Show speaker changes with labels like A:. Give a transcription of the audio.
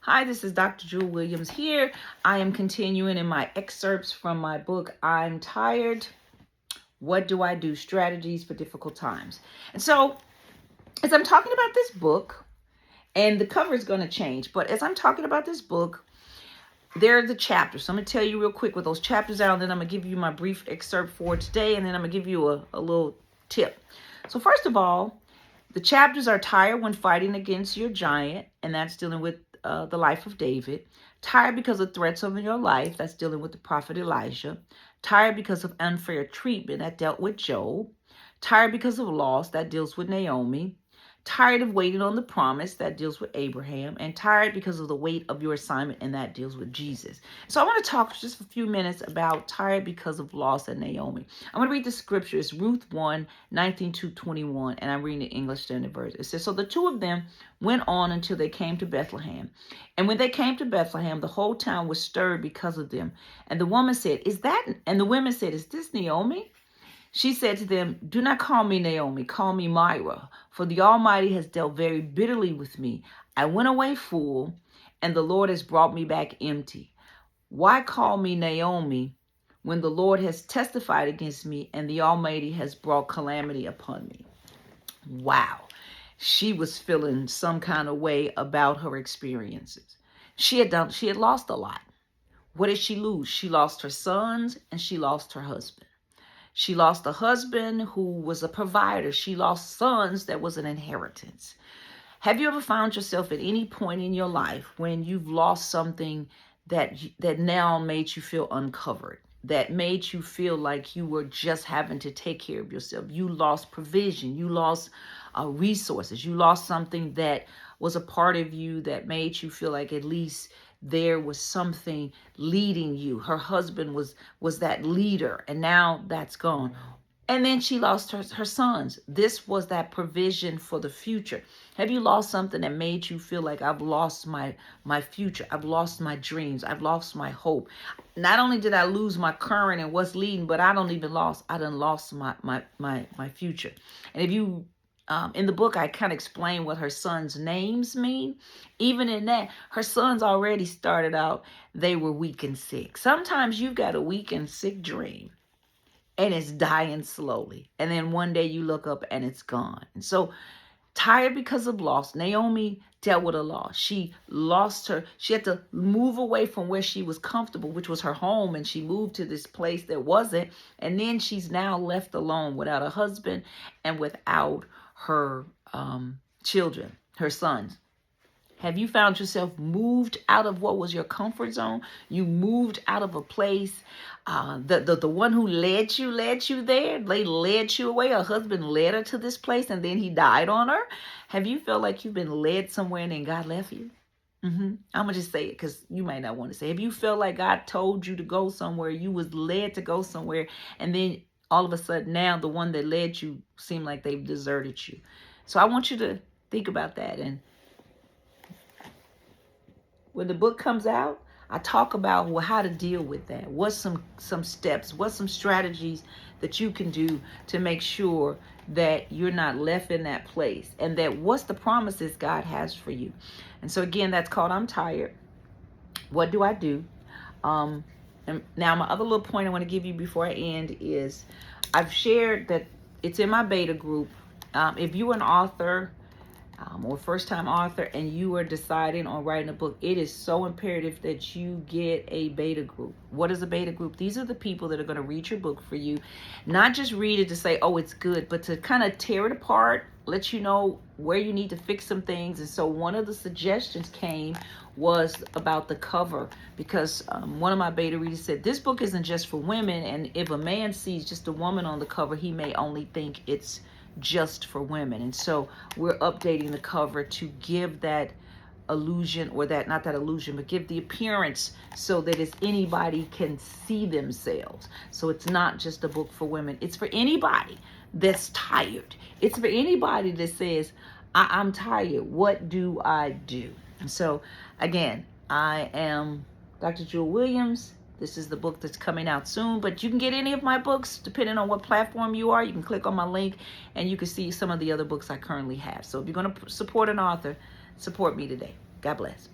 A: Hi, this is Dr. Jewel Williams here. I am continuing in my excerpts from my book, I'm Tired. What do I do? Strategies for difficult times. And so, as I'm talking about this book, and the cover is going to change, but as I'm talking about this book, there are the chapters. So I'm going to tell you real quick what those chapters are, and then I'm going to give you my brief excerpt for today, and then I'm going to give you a little tip. So first of all, the chapters are tired when fighting against your giant, and that's dealing with the life of David. Tired because of threats over your life, that's dealing with the prophet Elijah. Tired because of unfair treatment, that dealt with Job. Tired because of loss, that deals with Naomi. Tired of waiting on the promise, that deals with Abraham. And tired because of the weight of your assignment, and that deals with Jesus. So I want to talk just a few minutes about tired because of loss and Naomi. I'm going to read the scripture. It's Ruth 1:19-21, and I'm reading the English Standard Version. It says, so the two of them went on until they came to Bethlehem. And when they came to Bethlehem, the whole town was stirred because of them. And the woman said, and the women said, is this Naomi? She said to them, do not call me Naomi, call me Myra, for the Almighty has dealt very bitterly with me. I went away full, and the Lord has brought me back empty. Why call me Naomi when the Lord has testified against me and the Almighty has brought calamity upon me? Wow. She was feeling some kind of way about her experiences. She had lost a lot. What did she lose? She lost her sons and she lost her husband. She lost a husband who was a provider. She lost sons that was an inheritance. Have you ever found yourself at any point in your life when you've lost something that now made you feel uncovered, that made you feel like you were just having to take care of yourself? You lost provision. You lost resources. You lost something that was a part of you that made you feel like at least there was something leading you. Her husband was that leader, and now that's gone. And then she lost her sons. This was that provision for the future. Have you lost something that made you feel like I've lost my future? I've lost my dreams. I've lost my hope. Not only did I lose my current and what's leading, but I done lost my future. And if you in the book, I kind of explain what her sons' names mean. Even in that, her sons already started out, they were weak and sick. Sometimes you've got a weak and sick dream, and it's dying slowly. And then one day you look up and it's gone. And so, tired because of loss, Naomi dealt with a loss. She had to move away from where she was comfortable, which was her home, and she moved to this place that wasn't. And then she's now left alone without a husband and without her children, her sons. Have you found yourself moved out of what was your comfort zone? You moved out of a place. The one who led you there. They led you away. Her husband led her to this place, and then he died on her. Have you felt like you've been led somewhere and then God left you? I'm going to just say it because you might not want to say. Have you felt like God told you to go somewhere? You was led to go somewhere, and then all of a sudden now the one that led you seemed like they've deserted you. So I want you to think about that. And when the book comes out, I talk about how to deal with that. What's some steps, what's some strategies that you can do to make sure that you're not left in that place, and that what's the promises God has for you. And so again, that's called I'm Tired. What do I do? And now my other little point I want to give you before I end is I've shared that it's in my beta group. If you're an author or first-time author and you are deciding on writing a book, it is so imperative that you get a beta group. What is a beta group? These are the people that are going to read your book for you. Not just read it to say, oh, it's good, but to kind of tear it apart, let you know where you need to fix some things. And so one of the suggestions was about the cover, because one of my beta readers said, this book isn't just for women, and if a man sees just a woman on the cover, he may only think it's just for women. And so we're updating the cover to give that illusion, or that, not that illusion, but give the appearance so that anybody can see themselves. So it's not just a book for women. It's for anybody that's tired. It's for anybody that says, I'm tired. What do I do? And so again, I am Dr. Jewel Williams. This is the book that's coming out soon, but you can get any of my books depending on what platform you are. You can click on my link and you can see some of the other books I currently have. So if you're going to support an author, support me today. God bless.